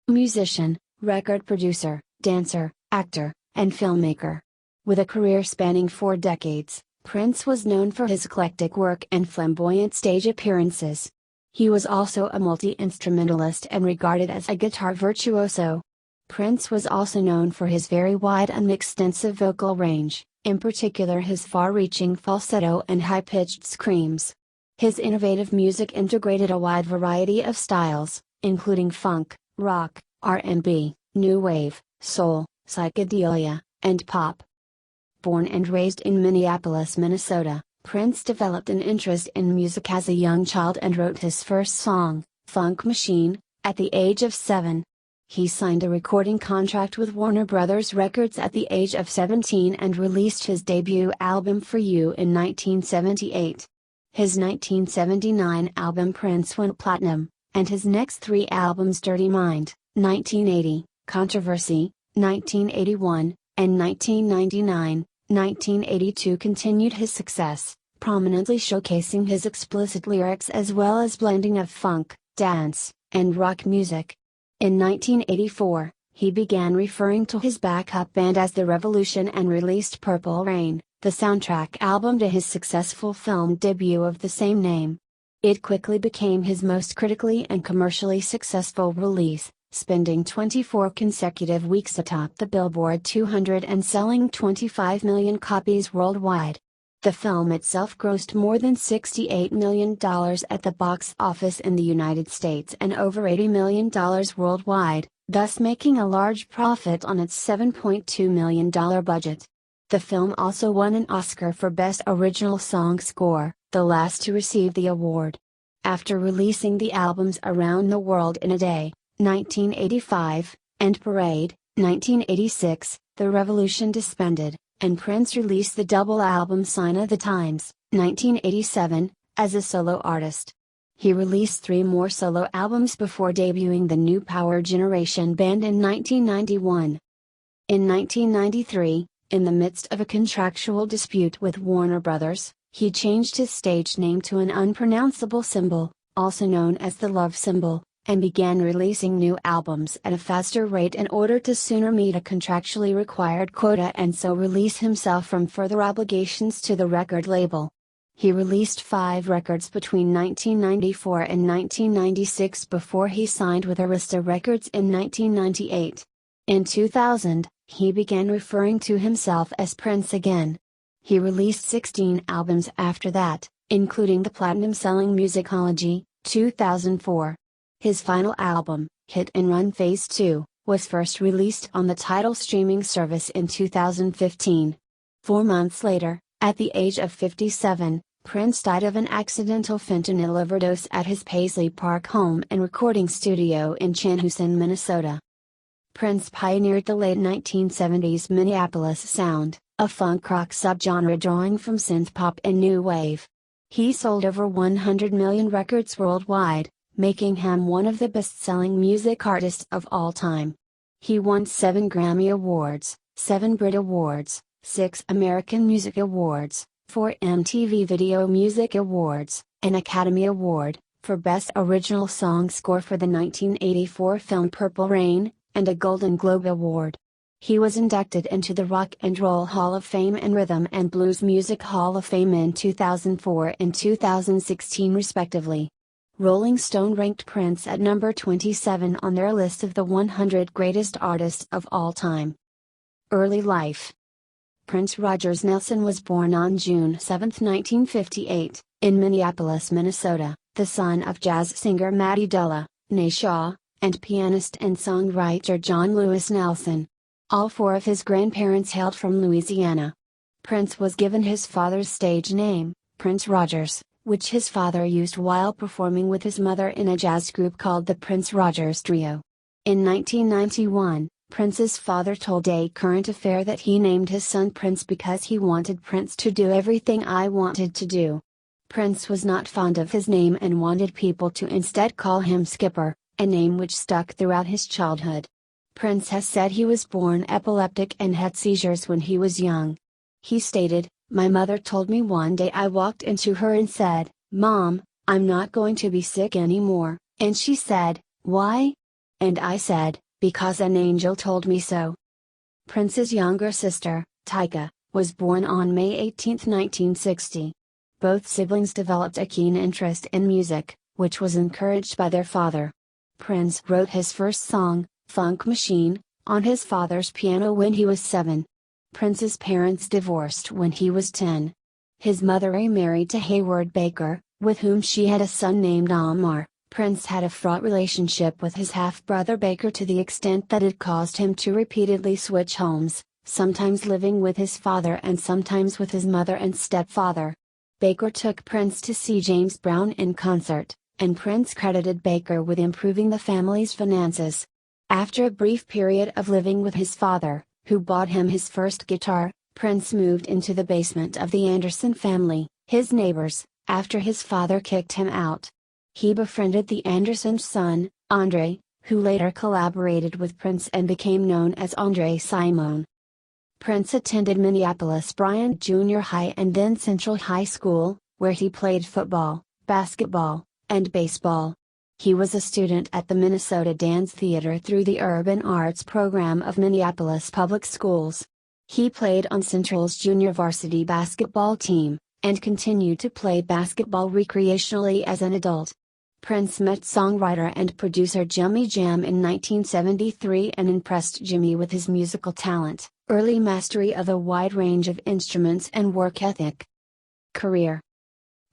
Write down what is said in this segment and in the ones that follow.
musician, record producer, dancer, actor, and filmmaker. With a career spanning 4 decades, Prince was known for his eclectic work and flamboyant stage appearances. He was also a multi-instrumentalist and regarded as a guitar virtuoso. Prince was also known for his very wide and extensive vocal range, in particular his far-reaching falsetto and high-pitched screams. His innovative music integrated a wide variety of styles, including funk, rock, R&B, new wave, soul, psychedelia, and pop. Born and raised in Minneapolis, Minnesota, Prince developed an interest in music as a young child and wrote his first song, Funk Machine, at the age of 7. He signed a recording contract with Warner Brothers Records at the age of 17 and released his debut album For You in 1978. His 1979 album Prince went platinum, and his next 3 albums Dirty Mind, 1980, Controversy, 1981, and 1999, 1982 continued his success, prominently showcasing his explicit lyrics as well as blending of funk, dance, and rock music. In 1984, he began referring to his backup band as The Revolution and released Purple Rain, the soundtrack album to his successful film debut of the same name. It quickly became his most critically and commercially successful release, spending 24 consecutive weeks atop the Billboard 200 and selling 25 million copies worldwide. The film itself grossed more than $68 million at the box office in the United States and over $80 million worldwide, thus making a large profit on its $7.2 million budget. The film also won an Oscar for Best Original Song Score, the last to receive the award. After releasing the albums Around the World in a Day, 1985, and Parade, 1986, The Revolution disbanded, and Prince released the double album Sign of the Times, 1987, as a solo artist. He released 3 more solo albums before debuting the New Power Generation band in 1991. In 1993, in the midst of a contractual dispute with Warner Brothers, he changed his stage name to an unpronounceable symbol, also known as the Love Symbol, and began releasing new albums at a faster rate in order to sooner meet a contractually required quota and so release himself from further obligations to the record label. He released 5 records between 1994 and 1996 before he signed with Arista Records in 1998. In 2000, he began referring to himself as Prince again. He released 16 albums after that, including the platinum-selling Musicology, 2004. His final album, Hit and Run Phase 2, was first released on the Tidal streaming service in 2015. 4 months later, at the age of 57, Prince died of an accidental fentanyl overdose at his Paisley Park home and recording studio in Chanhassen, Minnesota. Prince pioneered the late 1970s Minneapolis sound, a funk rock subgenre drawing from synth-pop and new wave. He sold over 100 million records worldwide, making him one of the best-selling music artists of all time. He won 7 Grammy Awards, 7 Brit Awards, 6 American Music Awards, 4 MTV Video Music Awards, an Academy Award, for Best Original Song Score for the 1984 film Purple Rain, and a Golden Globe Award. He was inducted into the Rock and Roll Hall of Fame and Rhythm and Blues Music Hall of Fame in 2004 and 2016 respectively. Rolling Stone ranked Prince at number 27 on their list of the 100 greatest artists of all time. Early life. Prince Rogers Nelson was born on June 7, 1958, in Minneapolis, Minnesota, the son of jazz singer Matty Della, née Shaw, and pianist and songwriter John Lewis Nelson. All 4 of his grandparents hailed from Louisiana. Prince was given his father's stage name, Prince Rogers, which his father used while performing with his mother in a jazz group called the Prince Rogers Trio. In 1991, Prince's father told a current affair that he named his son Prince because he wanted Prince to do everything I wanted to do. Prince was not fond of his name and wanted people to instead call him Skipper, a name which stuck throughout his childhood. Prince has said he was born epileptic and had seizures when he was young. He stated, "My mother told me one day I walked into her and said, 'Mom, I'm not going to be sick anymore,' and she said, 'Why?' and I said, because an angel told me so. Prince's younger sister, Tyka, was born on May 18, 1960. Both siblings developed a keen interest in music, which was encouraged by their father. Prince wrote his first song, Funk Machine, on his father's piano when he was 7. Prince's parents divorced when he was 10. His mother remarried to Hayward Baker, with whom she had a son named Amar. Prince had a fraught relationship with his half-brother Baker to the extent that it caused him to repeatedly switch homes, sometimes living with his father and sometimes with his mother and stepfather. Baker took Prince to see James Brown in concert, and Prince credited Baker with improving the family's finances. After a brief period of living with his father, who bought him his first guitar, Prince moved into the basement of the Anderson family, his neighbors, after his father kicked him out. He befriended the Andersons' son, Andre, who later collaborated with Prince and became known as Andre Simone. Prince attended Minneapolis Bryant Junior High and then Central High School, where he played football, basketball, and baseball. He was a student at the Minnesota Dance Theater through the Urban Arts program of Minneapolis Public Schools. He played on Central's junior varsity basketball team, and continued to play basketball recreationally as an adult. Prince met songwriter and producer Jimmy Jam in 1973 and impressed Jimmy with his musical talent, early mastery of a wide range of instruments and work ethic. Career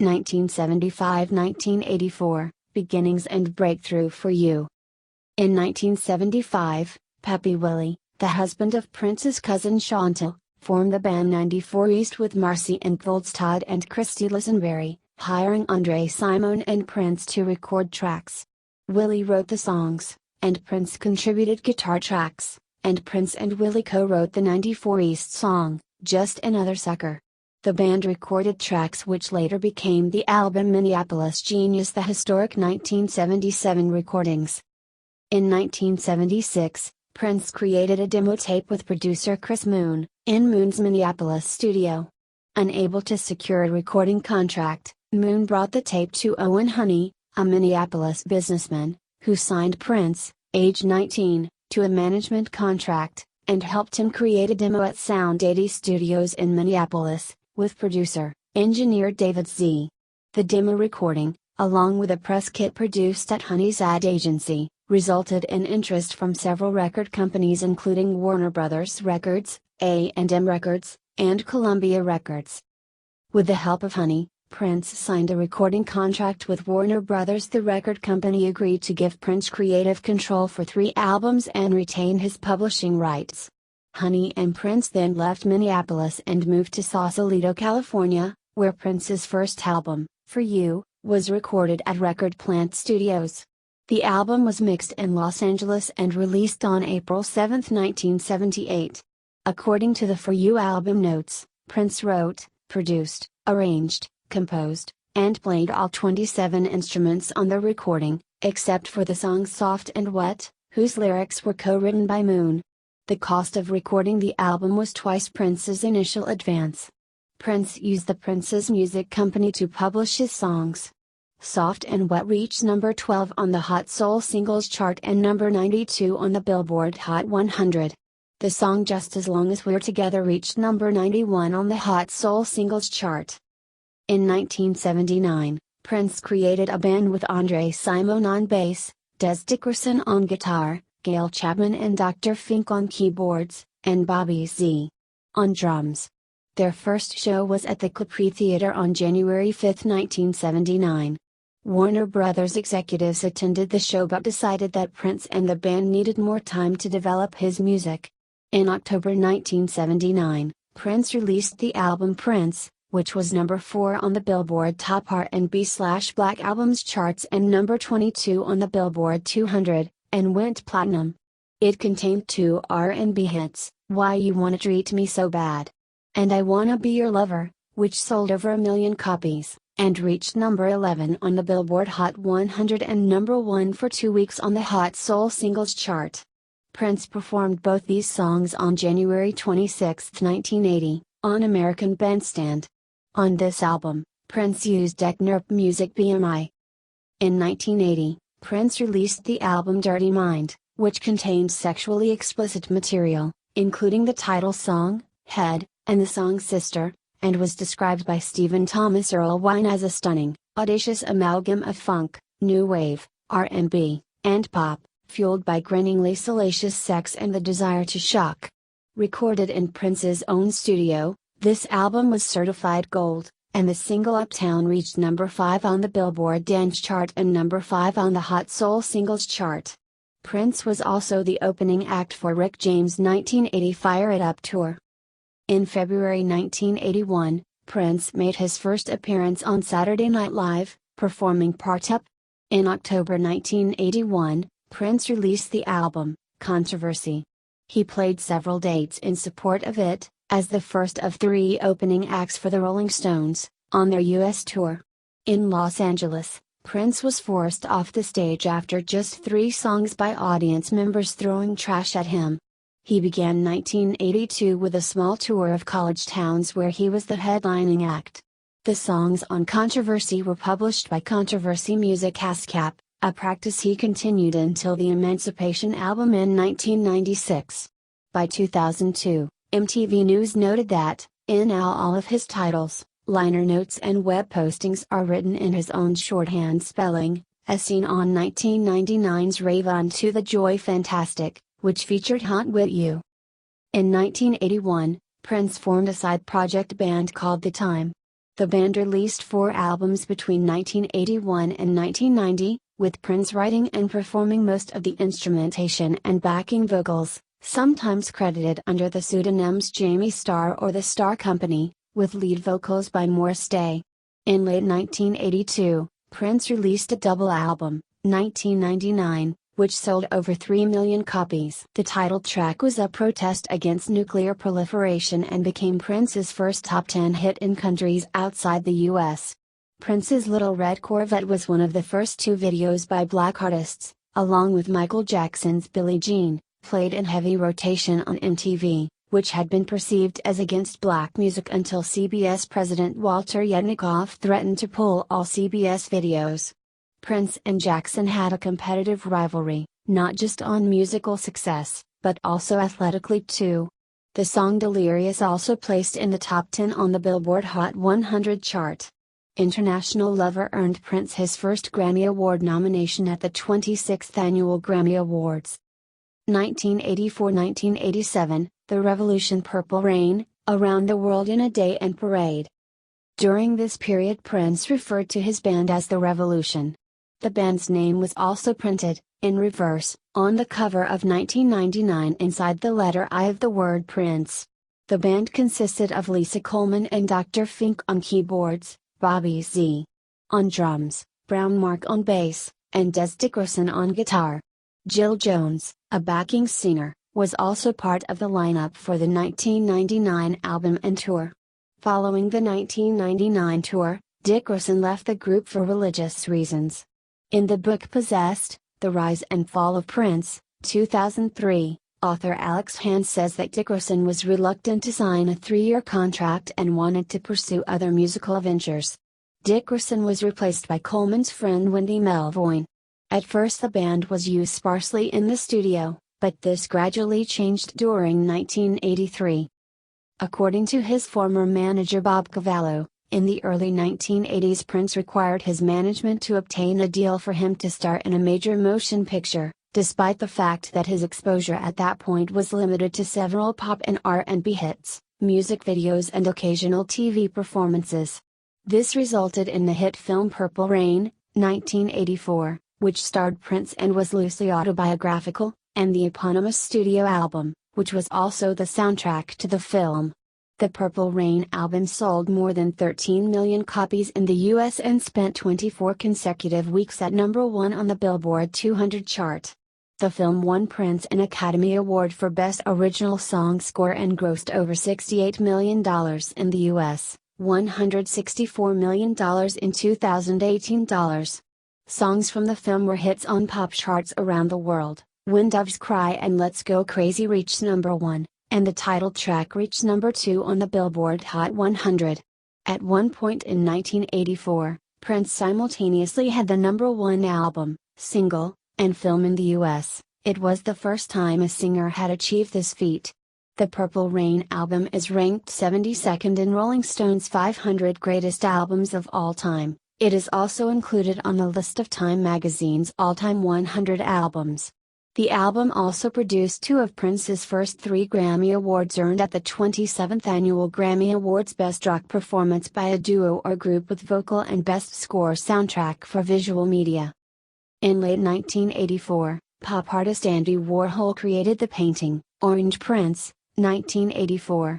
1975-1984, Beginnings and Breakthrough for You. In 1975, Peppy Willie, the husband of Prince's cousin Chantal, formed the band 94 East with Marcy and Goldstad and Christy Lisenberry, hiring Andre Simone and Prince to record tracks. Willie wrote the songs, and Prince contributed guitar tracks, and Prince and Willie co-wrote the 94 East song, Just Another Sucker. The band recorded tracks which later became the album Minneapolis Genius, the historic 1977 recordings. In 1976, Prince created a demo tape with producer Chris Moon, in Moon's Minneapolis studio. Unable to secure a recording contract, Moon brought the tape to Owen Honey, a Minneapolis businessman, who signed Prince, age 19, to a management contract, and helped him create a demo at Sound 80 Studios in Minneapolis, with producer, engineer David Z. The demo recording, along with a press kit produced at Honey's ad agency, resulted in interest from several record companies including Warner Brothers Records, A&M Records, and Columbia Records. With the help of Honey, Prince signed a recording contract with Warner Brothers. The record company agreed to give Prince creative control for 3 albums and retain his publishing rights. Honey and Prince then left Minneapolis and moved to Sausalito, California, where Prince's first album, For You, was recorded at Record Plant Studios. The album was mixed in Los Angeles and released on April 7, 1978. According to the For You album notes, Prince wrote, produced, arranged, composed, and played all 27 instruments on the recording, except for the song Soft and Wet, whose lyrics were co-written by Moon. The cost of recording the album was twice Prince's initial advance. Prince used the Prince's music company to publish his songs. Soft and Wet reached number 12 on the Hot Soul Singles chart and number 92 on the Billboard Hot 100. The song Just As Long As We're Together reached number 91 on the Hot Soul Singles chart. In 1979, Prince created a band with Andre Simone on bass, Des Dickerson on guitar, Gail Chapman and Dr. Fink on keyboards, and Bobby Z. on drums. Their first show was at the Capri Theater on January 5, 1979. Warner Brothers executives attended the show but decided that Prince and the band needed more time to develop his music. In October 1979, Prince released the album Prince, which was number 4 on the Billboard Top R&B/Black Albums charts and number 22 on the Billboard 200, and went platinum. It contained 2 R&B hits, Why You Wanna Treat Me So Bad, and I Wanna Be Your Lover, which sold over 1 million copies, and reached number 11 on the Billboard Hot 100 and number 1 for 2 weeks on the Hot Soul Singles chart. Prince performed both these songs on January 26, 1980, on American Bandstand. On this album, Prince used Technurp Music BMI. In 1980, Prince released the album Dirty Mind, which contained sexually explicit material, including the title song, Head, and the song Sister, and was described by Stephen Thomas Erlewine as a stunning, audacious amalgam of funk, new wave, R&B, and pop, fueled by grinningly salacious sex and the desire to shock. Recorded in Prince's own studio, this album was certified gold, and the single Uptown reached number 5 on the Billboard Dance Chart and number 5 on the Hot Soul Singles Chart. Prince was also the opening act for Rick James' 1980 Fire It Up tour. In February 1981, Prince made his first appearance on Saturday Night Live, performing Part Up. In October 1981, Prince released the album, Controversy. He played several dates in support of it, as the first of 3 opening acts for the Rolling Stones, on their U.S. tour. In Los Angeles, Prince was forced off the stage after just 3 songs by audience members throwing trash at him. He began 1982 with a small tour of college towns where he was the headlining act. The songs on Controversy were published by Controversy Music ASCAP, a practice he continued until the Emancipation album in 1996. By 2002, MTV News noted that, in now all of his titles, liner notes and web postings are written in his own shorthand spelling, as seen on 1999's Rave On to the Joy Fantastic, which featured Hunt With You. In 1981, Prince formed a side project band called The Time. The band released 4 albums between 1981 and 1990, with Prince writing and performing most of the instrumentation and backing vocals, sometimes credited under the pseudonyms Jamie Starr or The Starr Company, with lead vocals by Morris Day. In late 1982, Prince released a double album, 1999, which sold over 3 million copies. The title track was a protest against nuclear proliferation and became Prince's first top 10 hit in countries outside the US. Prince's Little Red Corvette was one of the first 2 videos by black artists, along with Michael Jackson's Billie Jean, played in heavy rotation on MTV, which had been perceived as against black music until CBS president Walter Yetnikoff threatened to pull all CBS videos. Prince and Jackson had a competitive rivalry, not just on musical success, but also athletically too. The song Delirious also placed in the top 10 on the Billboard Hot 100 chart. International Lover earned Prince his first Grammy Award nomination at the 26th Annual Grammy Awards. 1984–1987, The Revolution Purple Rain, Around the World in a Day and Parade. During this period Prince referred to his band as The Revolution. The band's name was also printed, in reverse, on the cover of 1999 inside the letter I of the word Prince. The band consisted of Lisa Coleman and Dr. Fink on keyboards, Bobby Z. on drums, Brown Mark on bass, and Des Dickerson on guitar. Jill Jones, a backing singer, was also part of the lineup for the 1999 album and tour. Following the 1999 tour, Dickerson left the group for religious reasons. In the book Possessed, The Rise and Fall of Prince, 2003, author Alex Hand says that Dickerson was reluctant to sign a 3-year contract and wanted to pursue other musical ventures. Dickerson was replaced by Coleman's friend Wendy Melvoin. At first the band was used sparsely in the studio, but this gradually changed during 1983. According to his former manager Bob Cavallo, in the early 1980s Prince required his management to obtain a deal for him to star in a major motion picture, despite the fact that his exposure at that point was limited to several pop and R&B hits, music videos and occasional TV performances. This resulted in the hit film Purple Rain, 1984, which starred Prince and was loosely autobiographical, and the eponymous studio album, which was also the soundtrack to the film. The Purple Rain album sold more than 13 million copies in the US and spent 24 consecutive weeks at number 1 on the Billboard 200 chart. The film won Prince an Academy Award for Best Original Song Score and grossed over $68 million in the US, $164 million in 2018 dollars. Songs from the film were hits on pop charts around the world. When Doves Cry and Let's Go Crazy reached number 1. And the title track reached number 2 on the Billboard Hot 100. At one point in 1984, Prince simultaneously had the number 1 album, single, and film in the US. It was the first time a singer had achieved this feat. The Purple Rain album is ranked 72nd in Rolling Stone's 500 Greatest Albums of All Time. It is also included on the list of Time magazine's all-time 100 albums. The album also produced two of Prince's first 3 Grammy Awards earned at the 27th Annual Grammy Awards: Best Rock Performance by a Duo or Group with Vocal and Best Score Soundtrack for Visual Media. In late 1984, pop artist Andy Warhol created the painting, Orange Prince, 1984.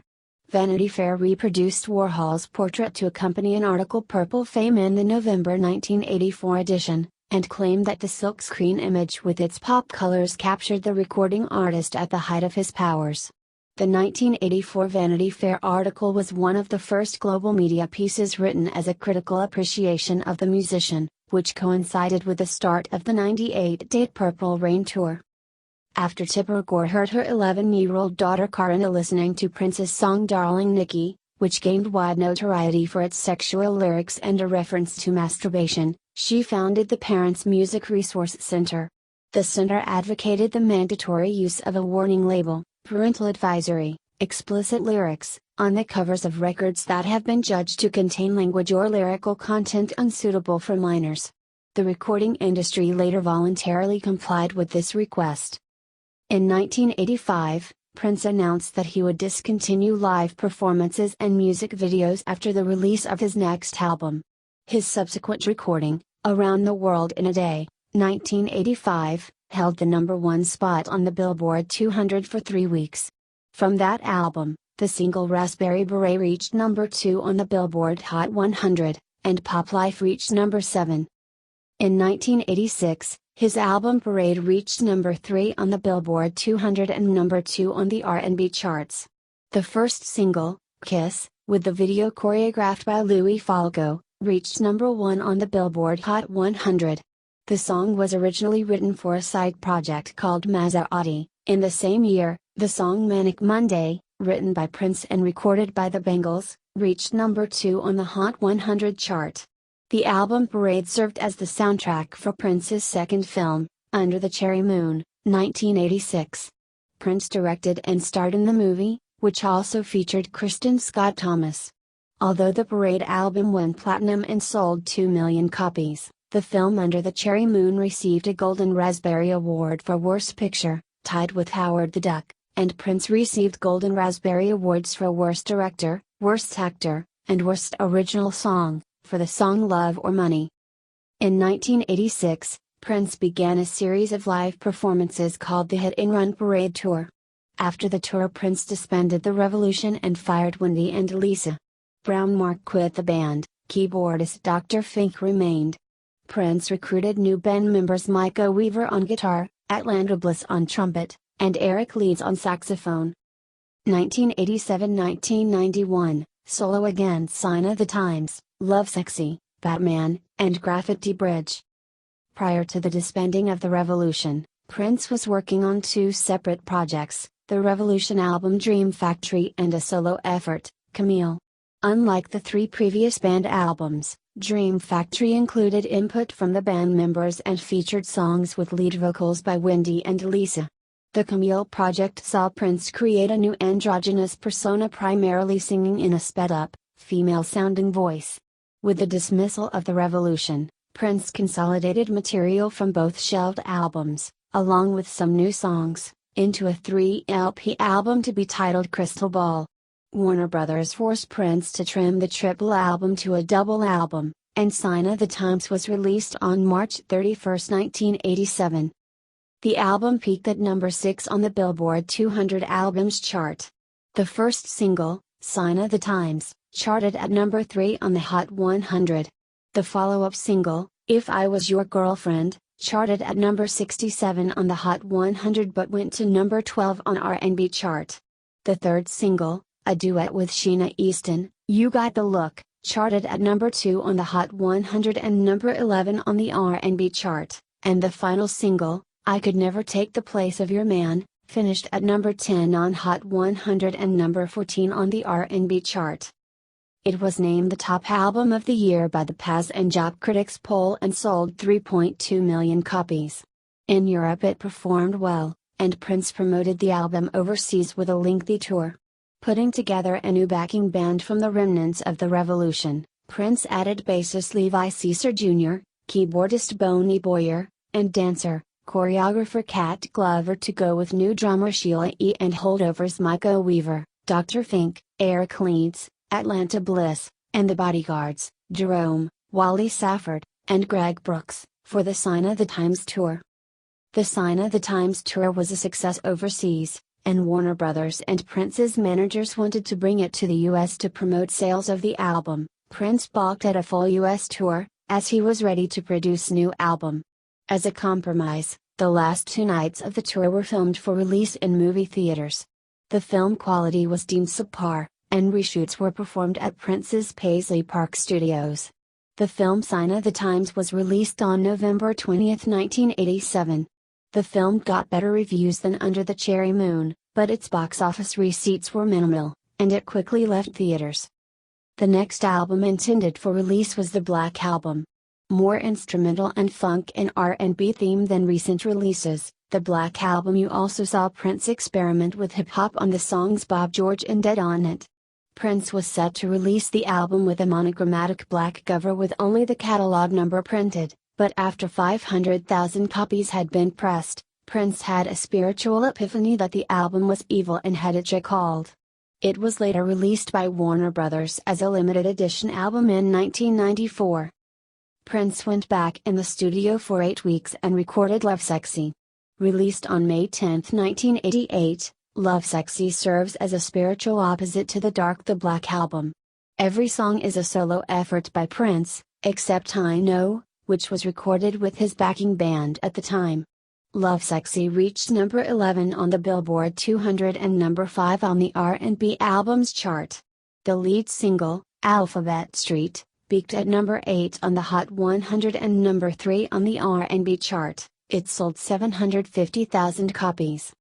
Vanity Fair reproduced Warhol's portrait to accompany an article Purple Fame in the November 1984 edition, and claimed that the silkscreen image with its pop colors captured the recording artist at the height of his powers. The 1984 Vanity Fair article was one of the first global media pieces written as a critical appreciation of the musician, which coincided with the start of the 98-date Purple Rain tour. After Tipper Gore heard her 11-year-old daughter Karina listening to Prince's song Darling Nikki, which gained wide notoriety for its sexual lyrics and a reference to masturbation, she founded the Parents Music Resource Center. The center advocated the mandatory use of a warning label, parental advisory, explicit lyrics, on the covers of records that have been judged to contain language or lyrical content unsuitable for minors. The recording industry later voluntarily complied with this request. In 1985, Prince announced that he would discontinue live performances and music videos after the release of his next album. His subsequent recording, Around the World in a Day, 1985, held the #1 spot on the Billboard 200 for 3 weeks. From that album, the single Raspberry Beret reached #2 on the Billboard Hot 100, and Pop Life reached #7. In 1986, his album Parade reached #3 on the Billboard 200 and #2 on the R&B charts. The first single, Kiss, with the video choreographed by Louis Falco, reached #1 on the Billboard Hot 100. The song was originally written for a side project called Maserati. In the same year, the song Manic Monday, written by Prince and recorded by the Bangles, reached #2 on the Hot 100 chart. The album Parade served as the soundtrack for Prince's second film, Under the Cherry Moon, 1986. Prince directed and starred in the movie, which also featured Kristen Scott Thomas. Although the Parade album went platinum and sold 2 million copies, the film Under the Cherry Moon received a Golden Raspberry Award for Worst Picture, tied with Howard the Duck, and Prince received Golden Raspberry Awards for Worst Director, Worst Actor, and Worst Original Song, for the song Love or Money. In 1986, Prince began a series of live performances called the Hit and Run Parade Tour. After the tour, Prince disbanded the Revolution and fired Wendy and Lisa Brown. Mark quit the band, keyboardist Dr. Fink remained. Prince recruited new band members Micah Weaver on guitar, Atlanta Bliss on trumpet, and Eric Leeds on saxophone. 1987-1991, solo again: Sign of the Times, Lovesexy, Batman, and Graffiti Bridge. Prior to the disbanding of the Revolution, Prince was working on 2 separate projects, the Revolution album Dream Factory and a solo effort, Camille. Unlike the 3 previous band albums, Dream Factory included input from the band members and featured songs with lead vocals by Wendy and Lisa. The Camille project saw Prince create a new androgynous persona, primarily singing in a sped-up, female-sounding voice. With the dismissal of the Revolution, Prince consolidated material from both shelved albums, along with some new songs, into a 3-LP album to be titled Crystal Ball. Warner Brothers forced Prince to trim the triple album to a double album, and Sign of the Times was released on March 31, 1987. The album peaked at #6 on the Billboard 200 Albums chart. The first single, Sign of the Times, charted at #3 on the Hot 100. The follow-up single, If I Was Your Girlfriend, charted at #67 on the Hot 100 but went to #12 on R&B chart. The third single, a duet with Sheena Easton, You Got the Look, charted at #2 on the Hot 100 and #11 on the R&B chart, and the final single, I Could Never Take the Place of Your Man, finished at #10 on Hot 100 and #14 on the R&B chart. It was named the top album of the year by the Paz and Job Critics poll and sold 3.2 million copies. In Europe it performed well, and Prince promoted the album overseas with a lengthy tour. Putting together a new backing band from the remnants of the revolution, Prince added bassist Levi Caesar Jr., keyboardist Bonnie Boyer, and dancer, choreographer Cat Glover to go with new drummer Sheila E. and holdovers Micah Weaver, Dr. Fink, Eric Leeds, Atlanta Bliss, and the Bodyguards, Jerome, Wally Safford, and Greg Brooks, for the Sign of the Times tour. The Sign of the Times tour was a success overseas, and Warner Brothers and Prince's managers wanted to bring it to the US to promote sales of the album. Prince balked at a full US tour, as he was ready to produce new album. As a compromise, the last 2 nights of the tour were filmed for release in movie theaters. The film quality was deemed subpar, and reshoots were performed at Prince's Paisley Park Studios. The film Sign of the Times was released on November 20, 1987. The film got better reviews than Under the Cherry Moon, but its box office receipts were minimal, and it quickly left theaters. The next album intended for release was the Black Album. More instrumental and funk and R&B themed than recent releases, the Black Album you also saw Prince experiment with hip-hop on the songs Bob George and Dead on It. Prince was set to release the album with a monochromatic black cover with only the catalog number printed, but after 500,000 copies had been pressed, Prince had a spiritual epiphany that the album was evil and had it recalled. It was later released by Warner Brothers as a limited edition album in 1994. Prince went back in the studio for 8 weeks and recorded Lovesexy. Released on May 10, 1988, Lovesexy serves as a spiritual opposite to The Black Album. Every song is a solo effort by Prince, except I Know, which was recorded with his backing band at the time. Lovesexy reached number 11 on the Billboard 200 and number 5 on the R&B albums chart. The lead single, Alphabet Street, peaked at number 8 on the Hot 100 and number 3 on the R&B chart. It sold 750,000 copies.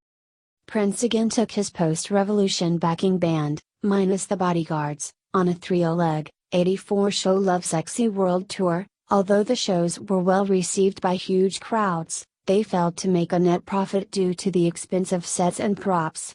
Prince again took his post-revolution backing band, minus the Bodyguards, on a 3-leg, 84-show Lovesexy World Tour. Although the shows were well received by huge crowds, they failed to make a net profit due to the expensive sets and props.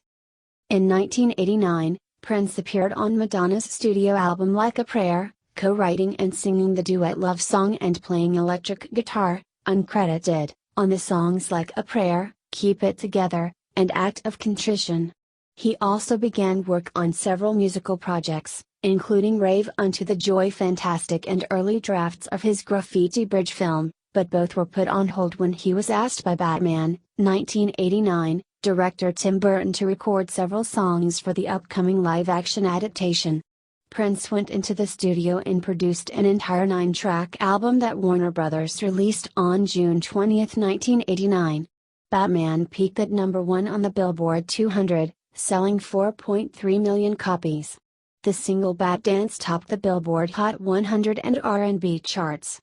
In 1989, Prince appeared on Madonna's studio album Like a Prayer, co-writing and singing the duet love song and playing electric guitar, uncredited, on the songs Like a Prayer, Keep It Together, and Act of Contrition. He also began work on several musical projects, including Rave Unto the Joy Fantastic and early drafts of his Graffiti Bridge film, but both were put on hold when he was asked by Batman, 1989, director Tim Burton to record several songs for the upcoming live-action adaptation. Prince went into the studio and produced an entire 9-track album that Warner Brothers released on June 20, 1989. Batman peaked at number 1 on the Billboard 200, selling 4.3 million copies. The single Bat Dance topped the Billboard Hot 100 and R&B charts.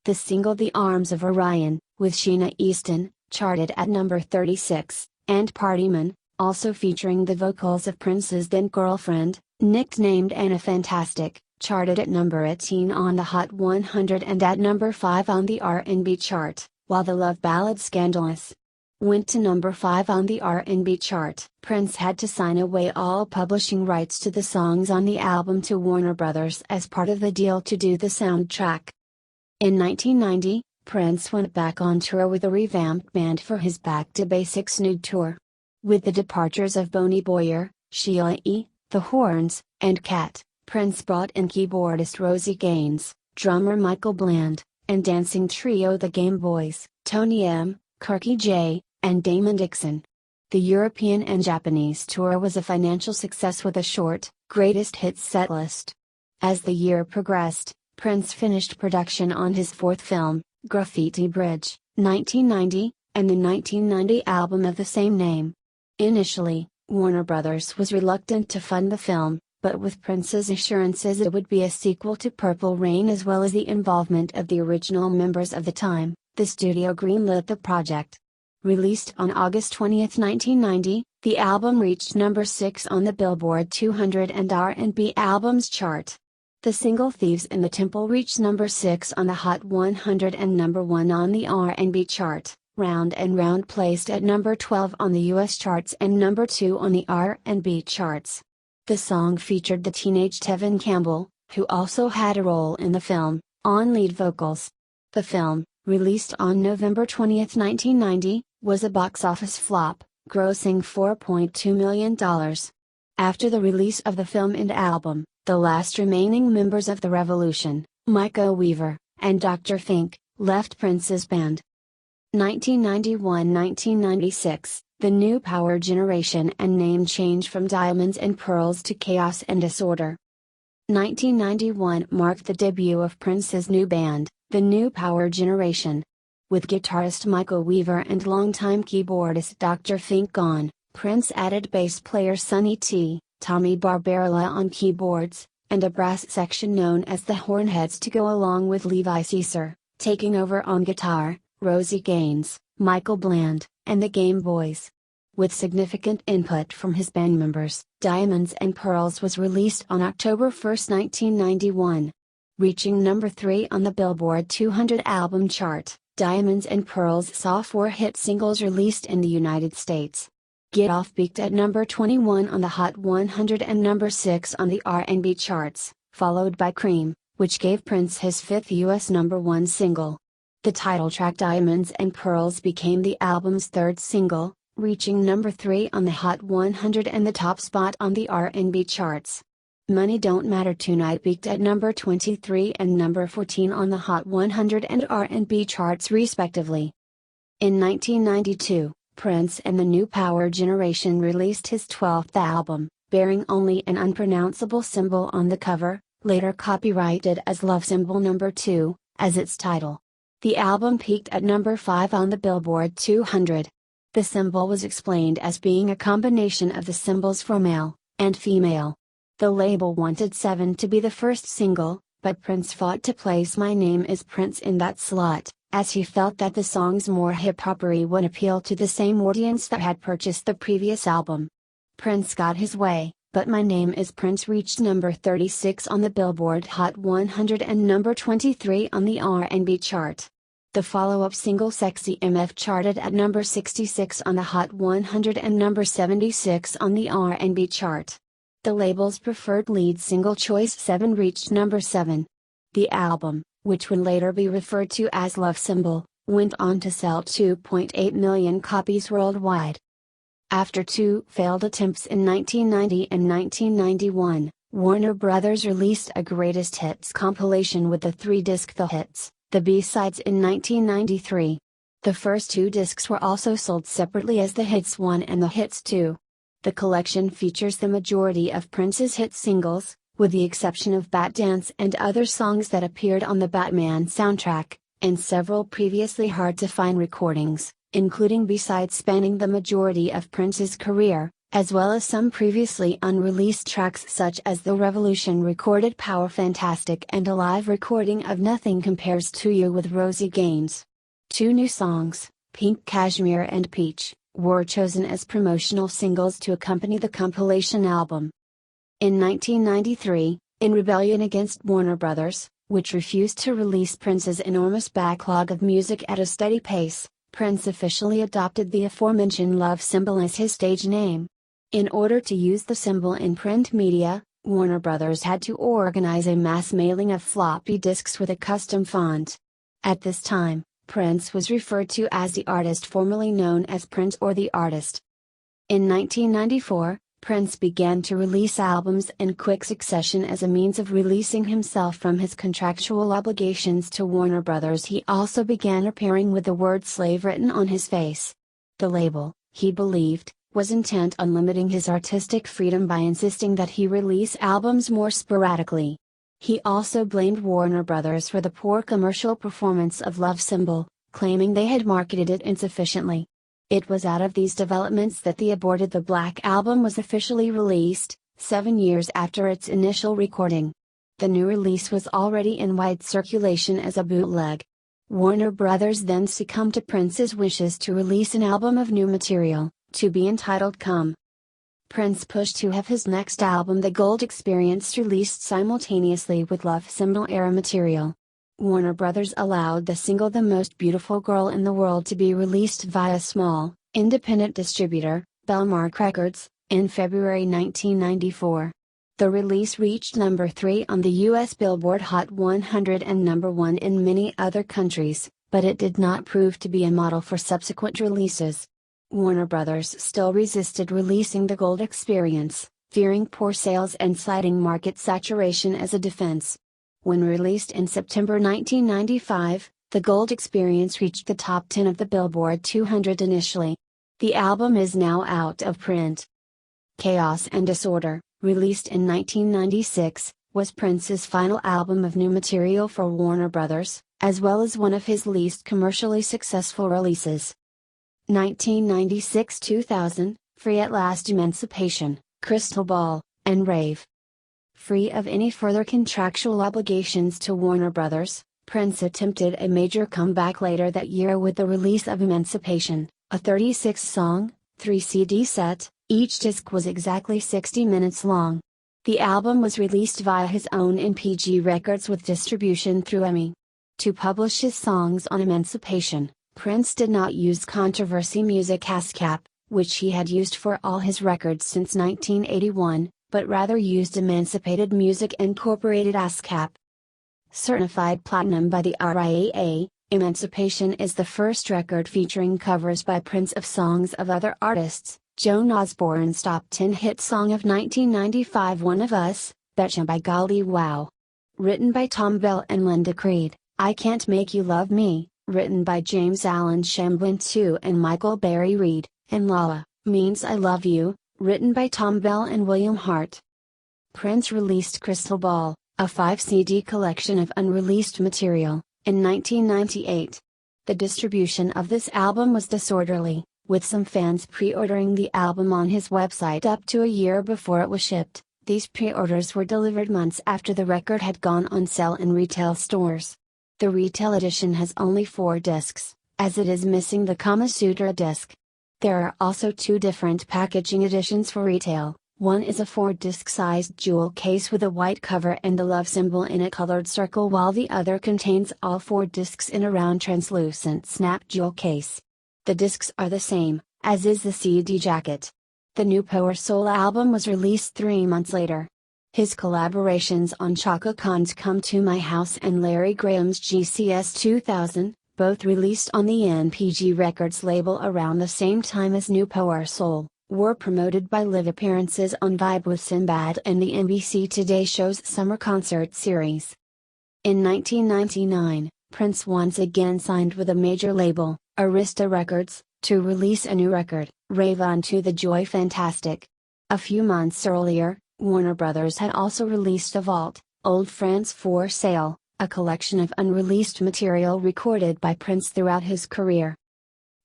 The single The Arms of Orion, with Sheena Easton, charted at number 36, and Partyman, also featuring the vocals of Prince's then-girlfriend, nicknamed Anna Fantastic, charted at number 18 on the Hot 100 and at number 5 on the R&B chart, while the love ballad Scandalous went to number 5 on the R&B chart. Prince had to sign away all publishing rights to the songs on the album to Warner Brothers as part of the deal to do the soundtrack. In 1990, Prince went back on tour with a revamped band for his Back to Basics nude tour. With the departures of Bonnie Boyer, Sheila E., The Horns, and Cat, Prince brought in keyboardist Rosie Gaines, drummer Michael Bland, and dancing trio The Game Boys, Tony M., Kirky J., and Damon Dixon. The European and Japanese tour was a financial success with a short, greatest hits setlist. As the year progressed, Prince finished production on his 4th film, Graffiti Bridge, 1990, and the 1990 album of the same name. Initially, Warner Brothers was reluctant to fund the film, but with Prince's assurances it would be a sequel to Purple Rain as well as the involvement of the original members of the time, the studio greenlit the project. Released on August 20, 1990, the album reached number 6 on the Billboard 200 and R&B albums chart. The single Thieves in the Temple reached number 6 on the Hot 100 and number 1 on the R&B chart. Round and Round placed at number 12 on the US charts and number 2 on the R&B charts. The song featured the teenage Tevin Campbell, who also had a role in the film, on lead vocals. The film, released on November 20, 1990, was a box office flop, grossing $4.2 million. After the release of the film and album, the last remaining members of the Revolution, Micah Weaver, and Dr. Fink, left Prince's band. 1991–1996, the new Power Generation and name change from Diamonds and Pearls to Chaos and Disorder. 1991 marked the debut of Prince's new band, the New Power Generation. With guitarist Michael Weaver and longtime keyboardist Dr. Fink gone, Prince added bass player Sonny T, Tommy Barbarella on keyboards, and a brass section known as the Hornheads to go along with Levi Caesar, taking over on guitar, Rosie Gaines, Michael Bland, and the Game Boys. With significant input from his band members, Diamonds and Pearls was released on October 1, 1991. Reaching number 3 on the Billboard 200 album chart, Diamonds and Pearls saw 4 hit singles released in the United States. Get Off peaked at number 21 on the Hot 100 and number 6 on the R&B charts, followed by Cream, which gave Prince his 5th US number 1 single. The title track Diamonds and Pearls became the album's 3rd single, reaching number 3 on the Hot 100 and the top spot on the R&B charts. Money Don't Matter Tonight peaked at number 23 and number 14 on the Hot 100 and R&B charts respectively. In 1992, Prince and the New Power Generation released his 12th album, bearing only an unpronounceable symbol on the cover, later copyrighted as Love Symbol No. 2, as its title. The album peaked at number 5 on the Billboard 200. The symbol was explained as being a combination of the symbols for male and female. The label wanted 7 to be the first single, but Prince fought to place My Name Is Prince in that slot, as he felt that the song's more hip-hoppery would appeal to the same audience that had purchased the previous album. Prince got his way, but My Name Is Prince reached number 36 on the Billboard Hot 100 and number 23 on the R&B chart. The follow-up single Sexy MF charted at number 66 on the Hot 100 and number 76 on the R&B chart. The label's preferred lead single Choice 7 reached number 7. The album, which would later be referred to as Love Symbol, went on to sell 2.8 million copies worldwide. After 2 failed attempts in 1990 and 1991, Warner Brothers released a greatest hits compilation with the 3-disc The Hits, the B-sides in 1993. The first 2 discs were also sold separately as The Hits 1 and The Hits 2. The collection features the majority of Prince's hit singles, with the exception of Bat Dance and other songs that appeared on the Batman soundtrack, and several previously hard-to-find recordings, including B-sides spanning the majority of Prince's career, as well as some previously unreleased tracks such as the Revolution-recorded Power Fantastic and a live recording of Nothing Compares to You with Rosie Gaines. 2 new songs, Pink Cashmere and Peach, were chosen as promotional singles to accompany the compilation album. In 1993, in rebellion against Warner Brothers, which refused to release Prince's enormous backlog of music at a steady pace, Prince officially adopted the aforementioned Love Symbol as his stage name. In order to use the symbol in print media, Warner Brothers had to organize a mass mailing of floppy disks with a custom font. At this time, Prince was referred to as the artist formerly known as Prince or the Artist. In 1994, Prince began to release albums in quick succession as a means of releasing himself from his contractual obligations to Warner Brothers. He also began appearing with the word slave written on his face. The label, he believed, was intent on limiting his artistic freedom by insisting that he release albums more sporadically. He also blamed Warner Brothers for the poor commercial performance of Love Symbol, claiming they had marketed it insufficiently. It was out of these developments that the aborted The Black Album was officially released, 7 years after its initial recording. The new release was already in wide circulation as a bootleg. Warner Brothers then succumbed to Prince's wishes to release an album of new material, to be entitled Come. Prince pushed to have his next album The Gold Experience released simultaneously with Love Symbol era material. Warner Brothers allowed the single The Most Beautiful Girl in the World to be released via small, independent distributor, Bellmark Records, in February 1994. The release reached number 3 on the US Billboard Hot 100 and number 1 in many other countries, but it did not prove to be a model for subsequent releases. Warner Brothers still resisted releasing The Gold Experience, fearing poor sales and citing market saturation as a defense. When released in September 1995, The Gold Experience reached the top 10 of the Billboard 200 initially. The album is now out of print. Chaos and Disorder, released in 1996, was Prince's final album of new material for Warner Brothers, as well as one of his least commercially successful releases. 1996-2000, Free at Last, Emancipation, Crystal Ball, and Rave. Free of any further contractual obligations to Warner Brothers, Prince attempted a major comeback later that year with the release of Emancipation, a 36-song, 3-CD set. Each disc was exactly 60 minutes long. The album was released via his own NPG Records with distribution through EMI. To publish his songs on Emancipation, Prince did not use Controversy Music ASCAP, which he had used for all his records since 1981, but rather used Emancipated Music Incorporated ASCAP. Certified platinum by the RIAA, Emancipation is the first record featuring covers by Prince of songs of other artists. Joan Osborne's top 10 hit song of 1995 One of Us, Betcha by Golly Wow. Written by Tom Bell and Linda Creed, I Can't Make You Love Me, written by James Allen Shamblin II and Michael Berry Reed, and Lala, Means I Love You, written by Tom Bell and William Hart. Prince released Crystal Ball, a 5-CD collection of unreleased material, in 1998. The distribution of this album was disorderly, with some fans pre-ordering the album on his website up to a year before it was shipped. These pre-orders were delivered months after the record had gone on sale in retail stores. The retail edition has only 4 discs, as it is missing the Kama Sutra disc. There are also 2 different packaging editions for retail. One is a 4-disc sized jewel case with a white cover and the love symbol in a colored circle, while the other contains all 4 discs in a round translucent snap jewel case. The discs are the same, as is the CD jacket. The new Power Soul album was released 3 months later. His collaborations on Chaka Khan's Come to My House and Larry Graham's GCS 2000, both released on the NPG Records label around the same time as New Power Soul, were promoted by live appearances on Vibe with Sinbad and the NBC Today Show's Summer Concert Series. In 1999, Prince once again signed with a major label, Arista Records, to release a new record, Rave On to the Joy Fantastic. A few months earlier, Warner Brothers had also released A Vault, Old Friends for Sale, a collection of unreleased material recorded by Prince throughout his career.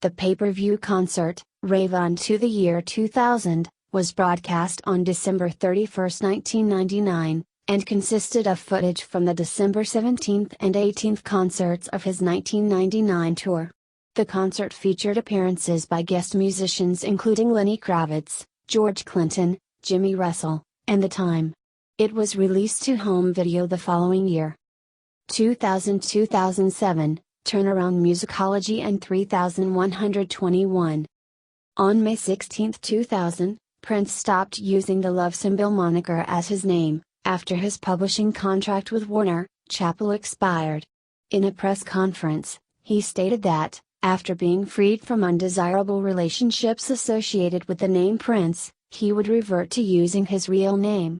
The pay-per-view concert, Rave On to the Year 2000, was broadcast on December 31, 1999, and consisted of footage from the December 17th and 18th concerts of his 1999 tour. The concert featured appearances by guest musicians including Lenny Kravitz, George Clinton, Jimmy Russell, and The Time. It was released to home video the following year. 2000-2007, Turnaround Musicology and 3121. On May 16, 2000, Prince stopped using the Love Symbol moniker as his name, after his publishing contract with Warner Chappell expired. In a press conference, he stated that, after being freed from undesirable relationships associated with the name Prince, he would revert to using his real name.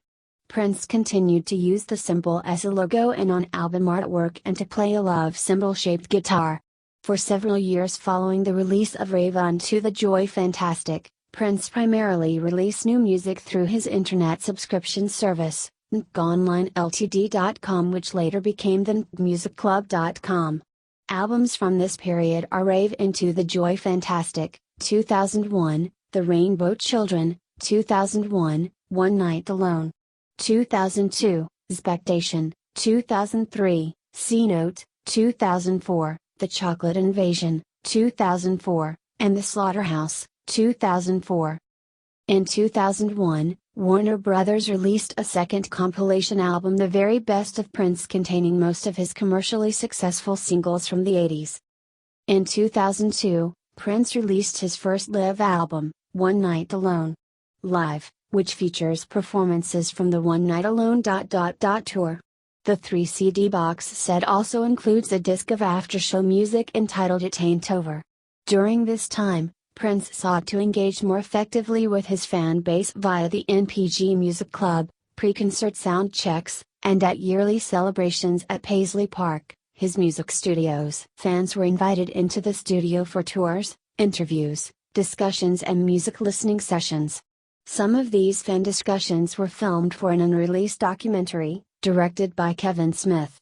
Prince continued to use the symbol as a logo and on album artwork and to play a love symbol-shaped guitar. For several years following the release of Rave On to the Joy Fantastic, Prince primarily released new music through his internet subscription service, nkonlineltd.com, which later became the nkmusicclub.com. Albums from this period are Rave Into the Joy Fantastic, 2001, The Rainbow Children, 2001, One Night Alone, 2002, Expectation, 2003, C-Note, 2004, The Chocolate Invasion, 2004, and The Slaughterhouse, 2004. In 2001, Warner Brothers released a second compilation album, The Very Best of Prince, containing most of his commercially successful singles from the 80s. In 2002, Prince released his first live album, One Night Alone Live, which features performances from the One Night Alone tour. The 3-CD box set also includes a disc of after-show music entitled It Ain't Over. During this time, Prince sought to engage more effectively with his fan base via the NPG Music Club, pre-concert sound checks, and at yearly celebrations at Paisley Park, his music studios. Fans were invited into the studio for tours, interviews, discussions and music listening sessions. Some of these fan discussions were filmed for an unreleased documentary, directed by Kevin Smith.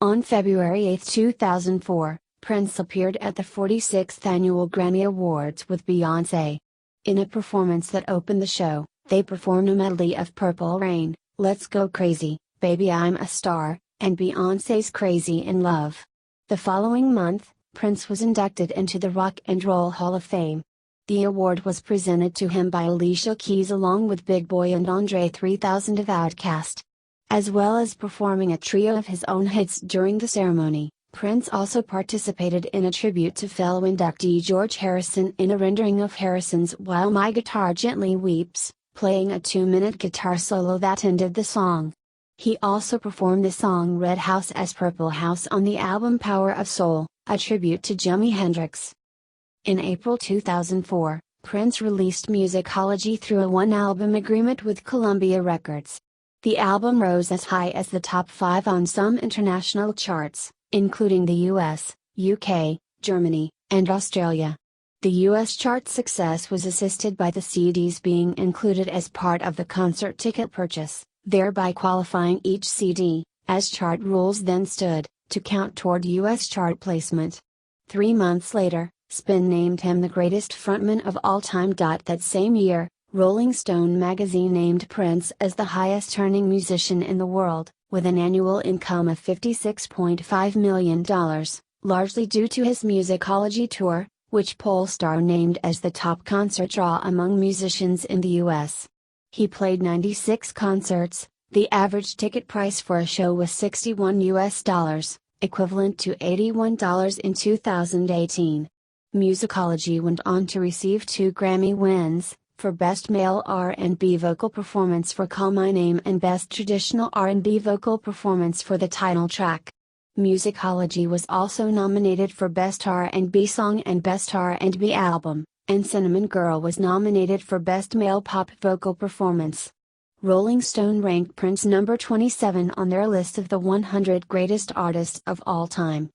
On February 8, 2004, Prince appeared at the 46th Annual Grammy Awards with Beyoncé. In a performance that opened the show, they performed a medley of Purple Rain, Let's Go Crazy, Baby I'm a Star, and Beyoncé's Crazy in Love. The following month, Prince was inducted into the Rock and Roll Hall of Fame. The award was presented to him by Alicia Keys along with Big Boy and Andre 3000 of Outkast. As well as performing a trio of his own hits during the ceremony, Prince also participated in a tribute to fellow inductee George Harrison in a rendering of Harrison's While My Guitar Gently Weeps, playing a 2-minute guitar solo that ended the song. He also performed the song Red House as Purple House on the album Power of Soul, a tribute to Jimi Hendrix. In April 2004, Prince released Musicology through a one-album agreement with Columbia Records. The album rose as high as the top 5 on some international charts, including the US, UK, Germany, and Australia. The US chart success was assisted by the CDs being included as part of the concert ticket purchase, thereby qualifying each CD, as chart rules then stood, to count toward US chart placement. 3 months later, Spin named him the greatest frontman of all time. That same year, Rolling Stone magazine named Prince as the highest-earning musician in the world, with an annual income of $56.5 million, largely due to his Musicology tour, which Pollstar named as the top concert draw among musicians in the US. He played 96 concerts. The average ticket price for a show was $61, equivalent to $81 in 2018. Musicology went on to receive 2 Grammy wins, for Best Male R&B Vocal Performance for Call My Name and Best Traditional R&B Vocal Performance for the title track. Musicology was also nominated for Best R&B Song and Best R&B Album, and Cinnamon Girl was nominated for Best Male Pop Vocal Performance. Rolling Stone ranked Prince number 27 on their list of the 100 greatest artists of all time.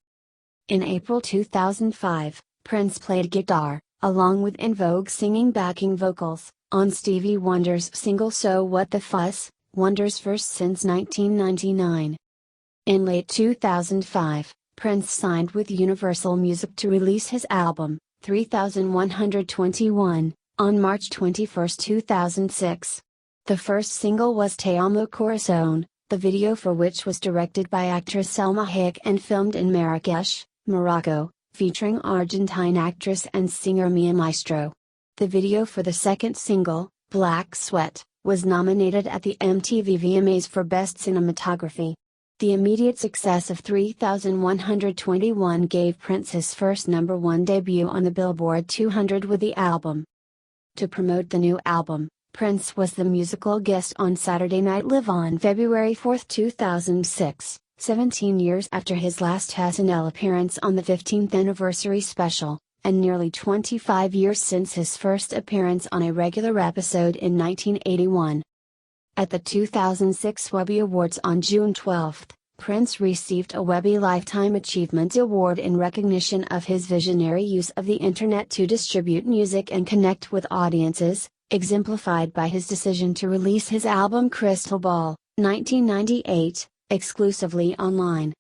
In April 2005, Prince played guitar, along with En Vogue singing backing vocals, on Stevie Wonder's single So What the Fuss, Wonder's first since 1999. In late 2005, Prince signed with Universal Music to release his album, 3121, on March 21, 2006. The first single was Te Amo Corazon, the video for which was directed by actress Selma Hayek and filmed in Marrakesh, Morocco, featuring Argentine actress and singer Mia Maestro. The video for the second single, Black Sweat, was nominated at the MTV VMAs for Best Cinematography. The immediate success of 3121 gave Prince his first number 1 debut on the Billboard 200 with the album. To promote the new album, Prince was the musical guest on Saturday Night Live on February 4, 2006. 17 years after his last SNL appearance on the 15th anniversary special, and nearly 25 years since his first appearance on a regular episode in 1981. At the 2006 Webby Awards on June 12, Prince received a Webby Lifetime Achievement Award in recognition of his visionary use of the Internet to distribute music and connect with audiences, exemplified by his decision to release his album Crystal Ball, 1998, exclusively online.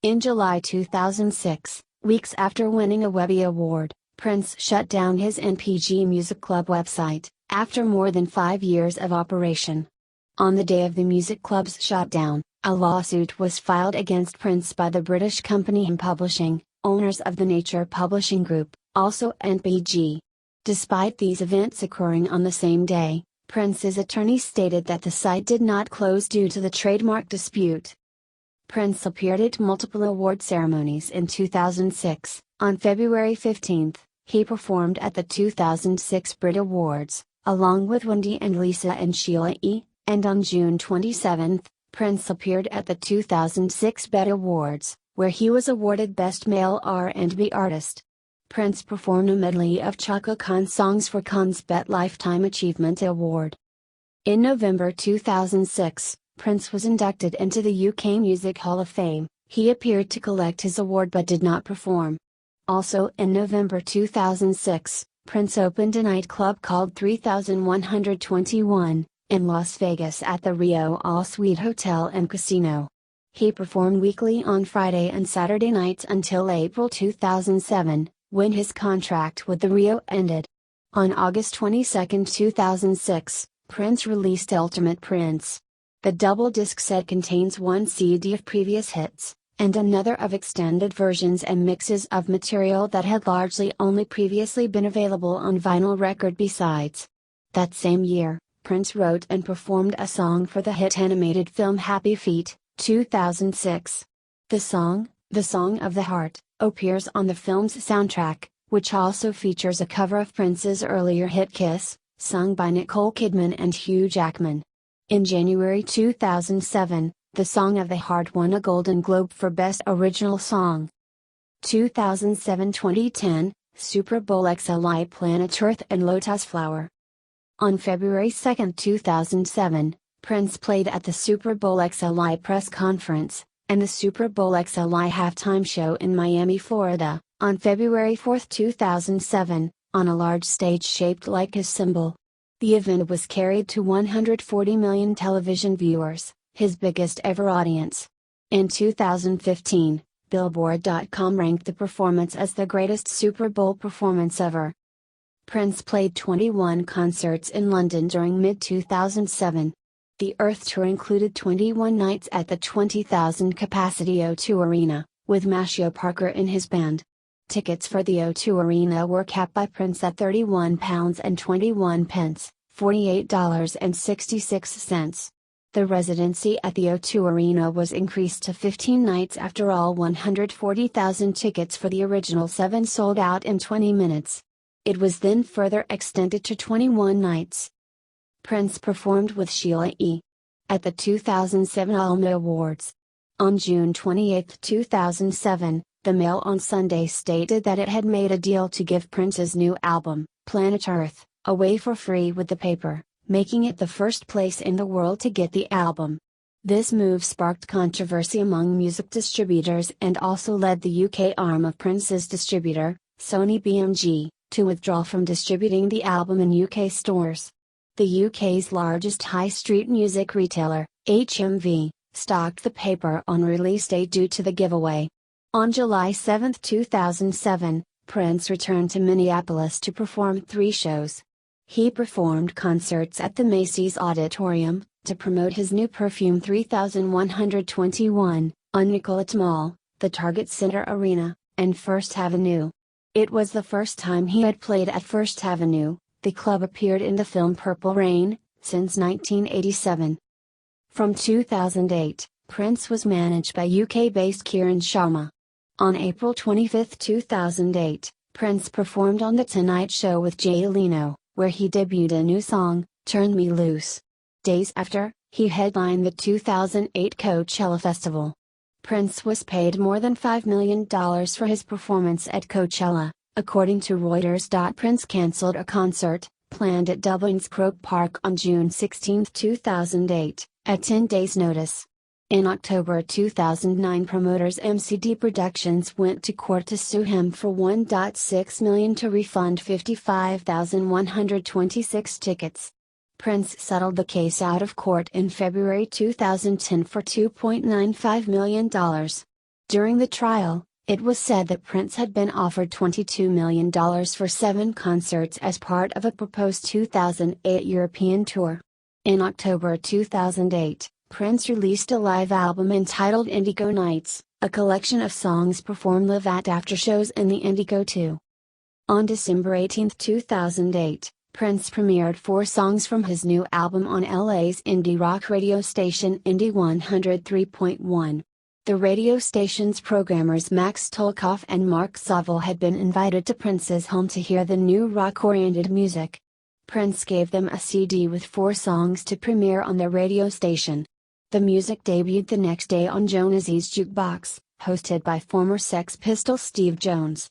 In July 2006, weeks after winning a Webby Award, Prince shut down his NPG Music Club website, after more than 5 years of operation. On the day of the music club's shutdown, a lawsuit was filed against Prince by the British company Him Publishing, owners of the Nature Publishing Group, also NPG. Despite these events occurring on the same day, Prince's attorney stated that the site did not close due to the trademark dispute. Prince appeared at multiple award ceremonies in 2006. On February 15, he performed at the 2006 Brit Awards, along with Wendy and Lisa and Sheila E., and on June 27, Prince appeared at the 2006 BET Awards, where he was awarded Best Male R&B Artist. Prince performed a medley of Chaka Khan songs for Khan's BET Lifetime Achievement Award. In November 2006, Prince was inducted into the UK Music Hall of Fame. He appeared to collect his award but did not perform. Also in November 2006, Prince opened a nightclub called 3121, in Las Vegas at the Rio All Suite Hotel and Casino. He performed weekly on Friday and Saturday nights until April 2007, when his contract with the Rio ended. On August 22, 2006, Prince released Ultimate Prince. The double disc set contains one CD of previous hits, and another of extended versions and mixes of material that had largely only previously been available on vinyl record. Besides that same year, Prince wrote and performed a song for the hit animated film Happy Feet, 2006. The song of the Heart, appears on the film's soundtrack, which also features a cover of Prince's earlier hit Kiss, sung by Nicole Kidman and Hugh Jackman. In January 2007, the Song of the Heart won a Golden Globe for Best Original Song. 2007-2010, Super Bowl XLI Planet Earth and Lotus Flower. On February 2, 2007, Prince played at the Super Bowl XLI press conference, and the Super Bowl XLI halftime show in Miami, Florida, on February 4, 2007, on a large stage shaped like his symbol. The event was carried to 140 million television viewers, his biggest ever audience. In 2015, Billboard.com ranked the performance as the greatest Super Bowl performance ever. Prince played 21 concerts in London during mid-2007. The Earth Tour included 21 nights at the 20,000-capacity O2 Arena, with Machio Parker in his band. Tickets for the O2 Arena were capped by Prince at £31.21, $48.66. The residency at the O2 Arena was increased to 15 nights after all 140,000 tickets for the original 7 sold out in 20 minutes. It was then further extended to 21 nights. Prince performed with Sheila E. at the 2007 Alma Awards. On June 28, 2007, the Mail on Sunday stated that it had made a deal to give Prince's new album, Planet Earth, away for free with the paper, making it the first place in the world to get the album. This move sparked controversy among music distributors and also led the UK arm of Prince's distributor, Sony BMG, to withdraw from distributing the album in UK stores. The UK's largest high street music retailer, HMV, stocked the paper on release day due to the giveaway. On July 7, 2007, Prince returned to Minneapolis to perform 3 shows. He performed concerts at the Macy's Auditorium, to promote his new perfume 3121, on Nicollet Mall, the Target Center Arena, and First Avenue. It was the first time he had played at First Avenue. The club appeared in the film Purple Rain, since 1987. From 2008, Prince was managed by UK-based Kiran Sharma. On April 25, 2008, Prince performed on The Tonight Show with Jay Leno, where he debuted a new song, Turn Me Loose. Days after, he headlined the 2008 Coachella Festival. Prince was paid more than $5 million for his performance at Coachella, according to Reuters. Prince cancelled a concert, planned at Dublin's Croke Park on June 16, 2008, at 10 days' notice. In October 2009, promoters MCD Productions went to court to sue him for $1.6 million to refund 55,126 tickets. Prince settled the case out of court in February 2010 for $2.95 million. During the trial, it was said that Prince had been offered $22 million for 7 concerts as part of a proposed 2008 European tour. In October 2008, Prince released a live album entitled Indigo Nights, a collection of songs performed live at after shows in the Indigo 2. On December 18, 2008, Prince premiered 4 songs from his new album on LA's indie rock radio station Indie 103.1. The radio station's programmers Max Tolkoff and Mark Saville had been invited to Prince's home to hear the new rock-oriented music. Prince gave them a CD with 4 songs to premiere on their radio station. The music debuted the next day on Jonasy's Jukebox, hosted by former Sex Pistols Steve Jones.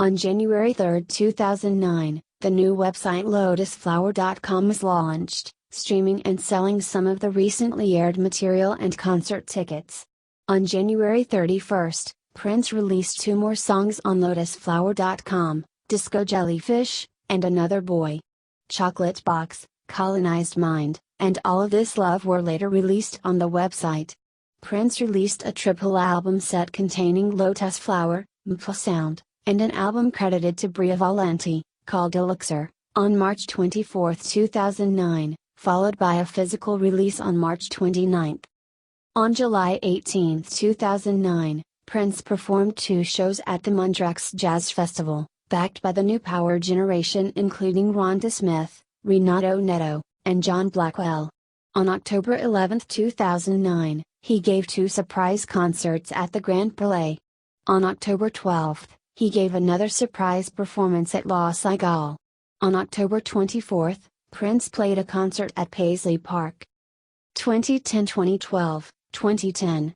On January 3, 2009, the new website lotusflower.com was launched, streaming and selling some of the recently aired material and concert tickets. On January 31, Prince released 2 more songs on lotusflower.com, Disco Jellyfish, and Another Boy. Chocolate Box, Colonized Mind, and All of This Love were later released on the website. Prince released a triple album set containing Lotus Flower, Mpla Sound, and an album credited to Bria Valenti, called Elixir, on March 24, 2009, followed by a physical release on March 29. On July 18, 2009, Prince performed 2 shows at the Montreux Jazz Festival, backed by the new power generation including Rhonda Smith, Renato Neto, and John Blackwell. On October 11, 2009, he gave 2 surprise concerts at the Grand Palais. On October 12, he gave another surprise performance at La Cigale. On October 24, Prince played a concert at Paisley Park. 2010-2012, 2010.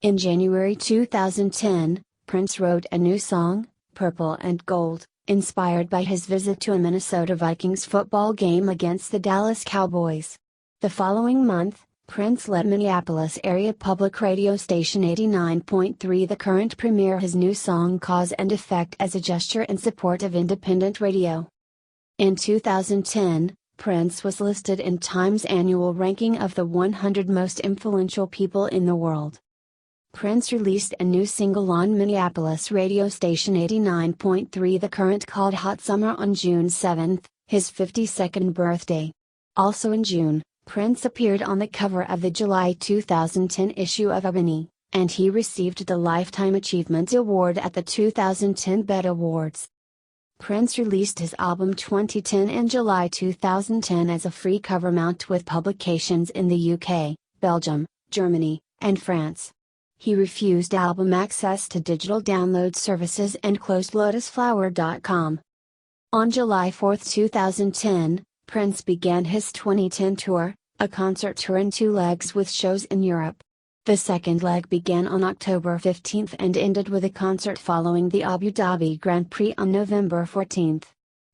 In January 2010, Prince wrote a new song, Purple and Gold, inspired by his visit to a Minnesota Vikings football game against the Dallas Cowboys. The following month, Prince let Minneapolis area public radio station 89.3 The Current premiere his new song Cause and Effect as a gesture in support of independent radio. In 2010, Prince was listed in Time's annual ranking of the 100 most influential people in the world. Prince released a new single on Minneapolis radio station 89.3 The Current called Hot Summer on June 7, his 52nd birthday. Also in June, Prince appeared on the cover of the July 2010 issue of Ebony, and he received the Lifetime Achievement Award at the 2010 BET Awards. Prince released his album 2010 in July 2010 as a free cover mount with publications in the UK, Belgium, Germany, and France. He refused album access to digital download services and closed lotusflower.com. On July 4, 2010, Prince began his 2010 tour, a concert tour in 2 legs with shows in Europe. The second leg began on October 15 and ended with a concert following the Abu Dhabi Grand Prix on November 14.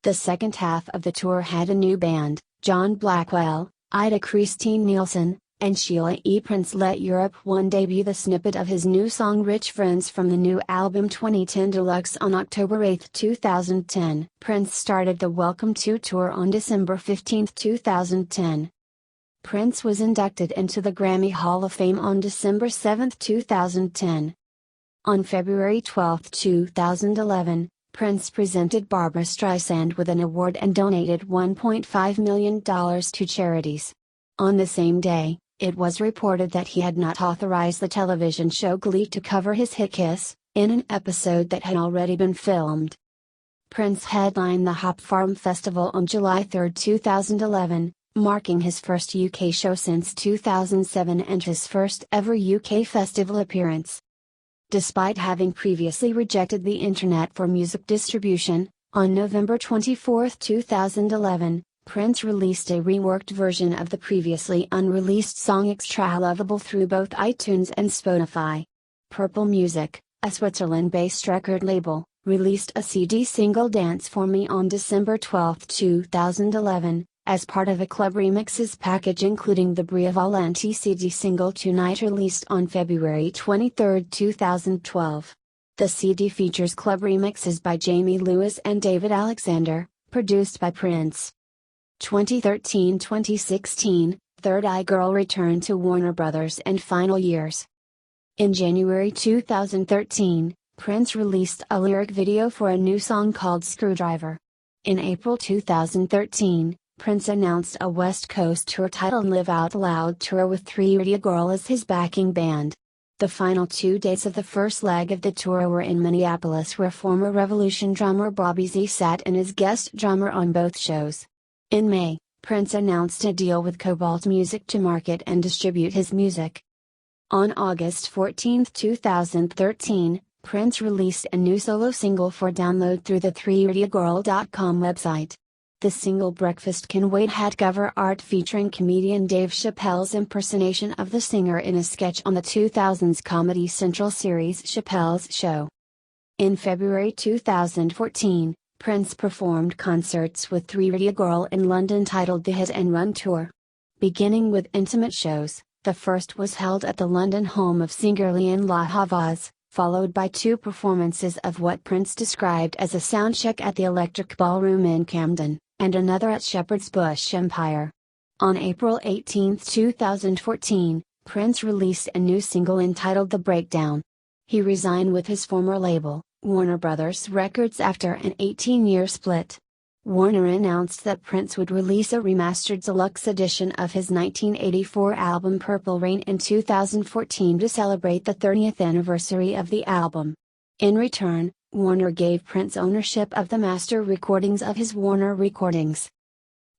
The second half of the tour had a new band, John Blackwell, Ida Christine Nielsen, and Sheila E. Prince let Europe One debut the snippet of his new song Rich Friends from the new album 2010 Deluxe on October 8, 2010. Prince started the Welcome to Tour on December 15, 2010. Prince was inducted into the Grammy Hall of Fame on December 7, 2010. On February 12, 2011, Prince presented Barbra Streisand with an award and donated $1.5 million to charities. On the same day, it was reported that he had not authorized the television show Glee to cover his hit Kiss, in an episode that had already been filmed. Prince headlined the Hop Farm Festival on July 3, 2011, marking his first UK show since 2007 and his first ever UK festival appearance. Despite having previously rejected the internet for music distribution, on November 24, 2011, Prince released a reworked version of the previously unreleased song Extra Lovable through both iTunes and Spotify. Purple Music, a Switzerland-based record label, released a CD single Dance For Me on December 12, 2011, as part of a Club Remixes package including the Bria Valenti CD single Tonight released on February 23, 2012. The CD features Club Remixes by Jamie Lewis and David Alexander, produced by Prince. 2013-2016, Third Eye Girl returned to Warner Bros. And Final Years. In January 2013, Prince released a lyric video for a new song called Screwdriver. In April 2013, Prince announced a West Coast tour titled Live Out Loud Tour with 3 Rdia Girl as his backing band. The final 2 days of the first leg of the tour were in Minneapolis, where former Revolution drummer Bobby Z sat in as guest drummer on both shows. In May, Prince announced a deal with Cobalt Music to market and distribute his music. On August 14, 2013, Prince released a new solo single for download through the 3radiogirl.com website. The single Breakfast Can Wait had cover art featuring comedian Dave Chappelle's impersonation of the singer in a sketch on the 2000s Comedy Central series Chappelle's Show. In February 2014, Prince performed concerts with 3Radio Girl in London titled the Hit and Run Tour. Beginning with intimate shows, the first was held at the London home of singer Lianne La Havas, followed by 2 performances of what Prince described as a soundcheck at the Electric Ballroom in Camden, and another at Shepherd's Bush Empire. On April 18, 2014, Prince released a new single entitled The Breakdown. He resigned with his former label, Warner Bros. Records, after an 18-year split. Warner announced that Prince would release a remastered deluxe edition of his 1984 album Purple Rain in 2014 to celebrate the 30th anniversary of the album. In return, Warner gave Prince ownership of the master recordings of his Warner Recordings.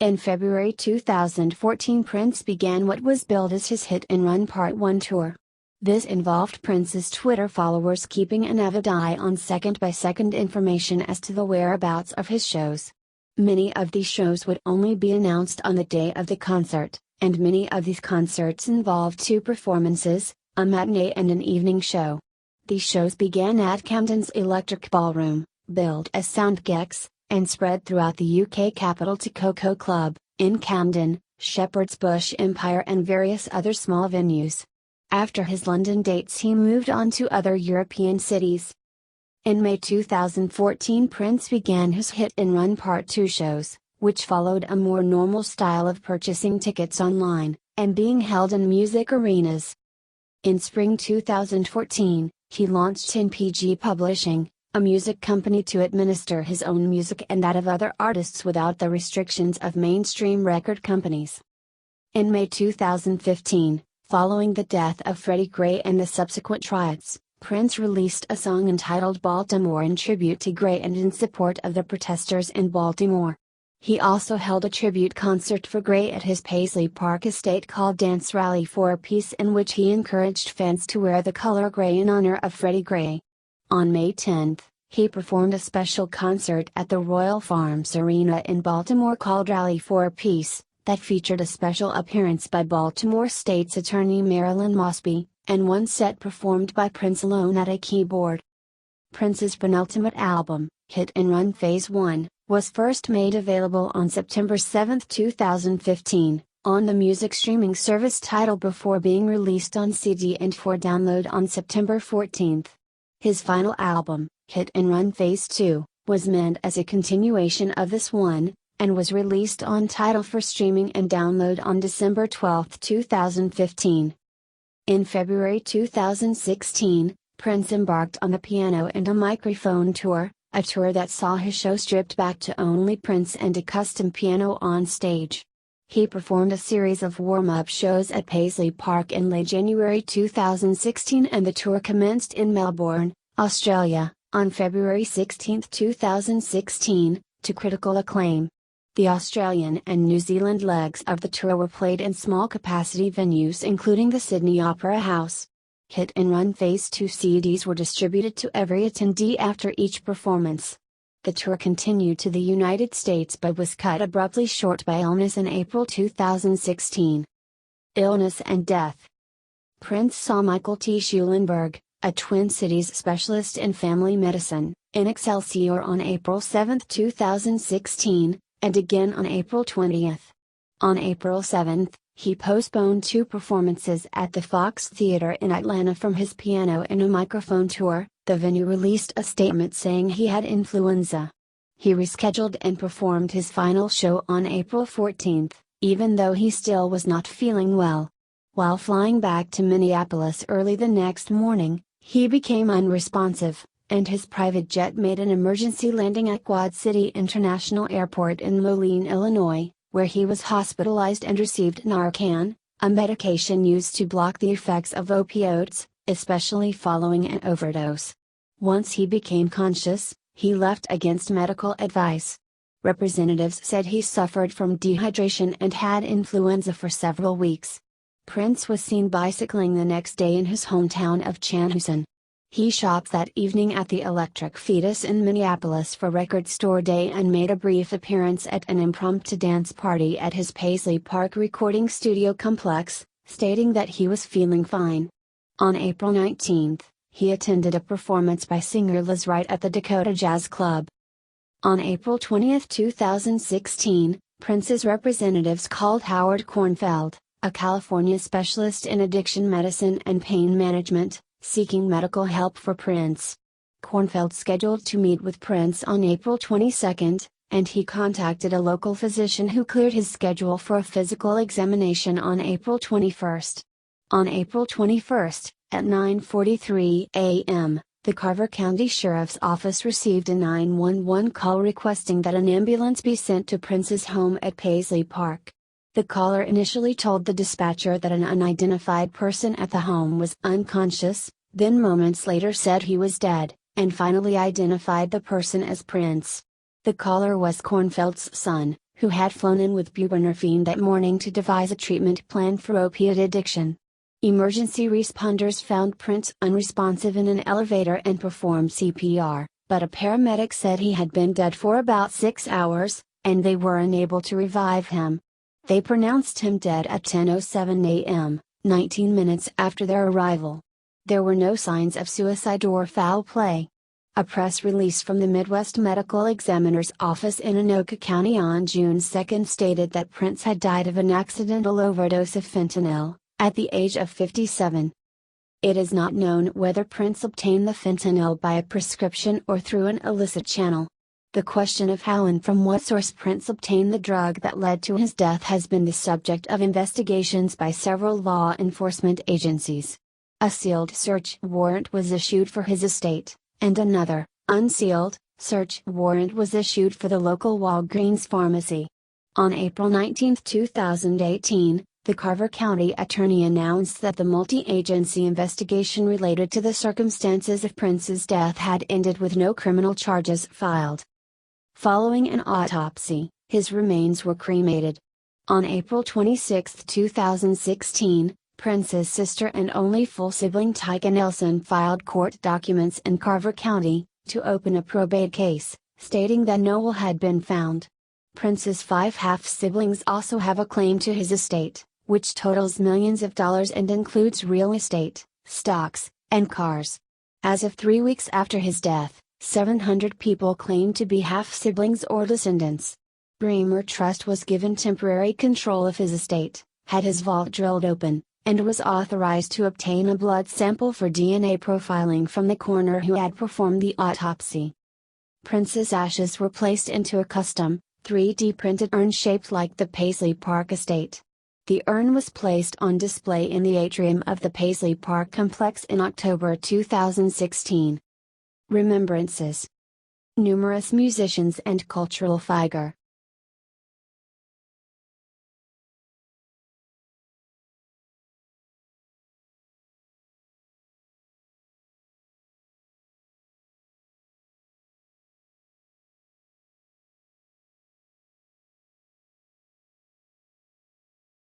In February 2014, Prince began what was billed as his Hit and Run Part 1 tour. This involved Prince's Twitter followers keeping an avid eye on second-by-second information as to the whereabouts of his shows. Many of these shows would only be announced on the day of the concert, and many of these concerts involved 2 performances, a matinee and an evening show. These shows began at Camden's Electric Ballroom, billed as Soundgex, and spread throughout the UK capital to Coco Club, in Camden, Shepherd's Bush Empire and various other small venues. After his London dates, he moved on to other European cities. In May 2014, Prince began his Hit and Run Part 2 shows, which followed a more normal style of purchasing tickets online, and being held in music arenas. In spring 2014, he launched 10PG Publishing, a music company to administer his own music and that of other artists without the restrictions of mainstream record companies. In May 2015, following the death of Freddie Gray and the subsequent riots, Prince released a song entitled Baltimore in tribute to Gray and in support of the protesters in Baltimore. He also held a tribute concert for Gray at his Paisley Park estate called Dance Rally for Peace, in which he encouraged fans to wear the color gray in honor of Freddie Gray. On May 10, he performed a special concert at the Royal Farms Arena in Baltimore called Rally for Peace, that featured a special appearance by Baltimore State's Attorney Marilyn Mosby, and one set performed by Prince alone at a keyboard. Prince's penultimate album, Hit and Run Phase 1, was first made available on September 7, 2015, on the music streaming service Tidal before being released on CD and for download on September 14. His final album, Hit and Run Phase 2, was meant as a continuation of this one, and was released on Tidal for streaming and download on December 12, 2015. In February 2016, Prince embarked on the Piano and a Microphone tour, a tour that saw his show stripped back to only Prince and a custom piano on stage. He performed a series of warm-up shows at Paisley Park in late January 2016, and the tour commenced in Melbourne, Australia, on February 16, 2016, to critical acclaim. The Australian and New Zealand legs of the tour were played in small-capacity venues including the Sydney Opera House. Hit and Run Phase 2 CDs were distributed to every attendee after each performance. The tour continued to the United States but was cut abruptly short by illness in April 2016. Illness and death. Prince saw Michael T. Schulenberg, a Twin Cities specialist in family medicine, in Excelsior on April 7, 2016, and again on April 20. On April 7, he postponed 2 performances at the Fox Theater in Atlanta from his Piano and a Microphone tour. The venue released a statement saying he had influenza. He rescheduled and performed his final show on April 14, even though he still was not feeling well. While flying back to Minneapolis early the next morning, he became unresponsive, and his private jet made an emergency landing at Quad City International Airport in Moline, Illinois, where he was hospitalized and received Narcan, a medication used to block the effects of opioids, especially following an overdose. Once he became conscious, he left against medical advice. Representatives said he suffered from dehydration and had influenza for several weeks. Prince was seen bicycling the next day in his hometown of Chanhassen. He shopped that evening at the Electric Fetus in Minneapolis for Record Store Day and made a brief appearance at an impromptu dance party at his Paisley Park recording studio complex, stating that he was feeling fine. On April 19, he attended a performance by singer Liz Wright at the Dakota Jazz Club. On April 20, 2016, Prince's representatives called Howard Kornfeld, a California specialist in addiction medicine and pain management, seeking medical help for Prince. Kornfeld scheduled to meet with Prince on April 22, and he contacted a local physician who cleared his schedule for a physical examination on April 21. On April 21, at 9:43 a.m., the Carver County Sheriff's Office received a 911 call requesting that an ambulance be sent to Prince's home at Paisley Park. The caller initially told the dispatcher that an unidentified person at the home was unconscious, then moments later said he was dead, and finally identified the person as Prince. The caller was Kornfeld's son, who had flown in with buprenorphine that morning to devise a treatment plan for opiate addiction. Emergency responders found Prince unresponsive in an elevator and performed CPR, but a paramedic said he had been dead for about 6 hours, and they were unable to revive him. They pronounced him dead at 10:07 a.m., 19 minutes after their arrival. There were no signs of suicide or foul play. A press release from the Midwest Medical Examiner's Office in Anoka County on June 2 stated that Prince had died of an accidental overdose of fentanyl, at the age of 57. It is not known whether Prince obtained the fentanyl by a prescription or through an illicit channel. The question of how and from what source Prince obtained the drug that led to his death has been the subject of investigations by several law enforcement agencies. A sealed search warrant was issued for his estate, and another, unsealed, search warrant was issued for the local Walgreens pharmacy. On April 19, 2018, the Carver County Attorney announced that the multi-agency investigation related to the circumstances of Prince's death had ended with no criminal charges filed. Following an autopsy, his remains were cremated. On April 26, 2016, Prince's sister and only full sibling Tyka Nelson filed court documents in Carver County, to open a probate case, stating that no will had been found. Prince's 5 half-siblings also have a claim to his estate, which totals millions of dollars and includes real estate, stocks, and cars. As of 3 weeks after his death, 700 people claim to be half-siblings or descendants. Bremer Trust was given temporary control of his estate, had his vault drilled open, and was authorized to obtain a blood sample for DNA profiling from the coroner who had performed the autopsy. Prince's ashes were placed into a custom, 3D printed urn shaped like the Paisley Park estate. The urn was placed on display in the atrium of the Paisley Park complex in October 2016. Remembrances. Numerous musicians and cultural figure,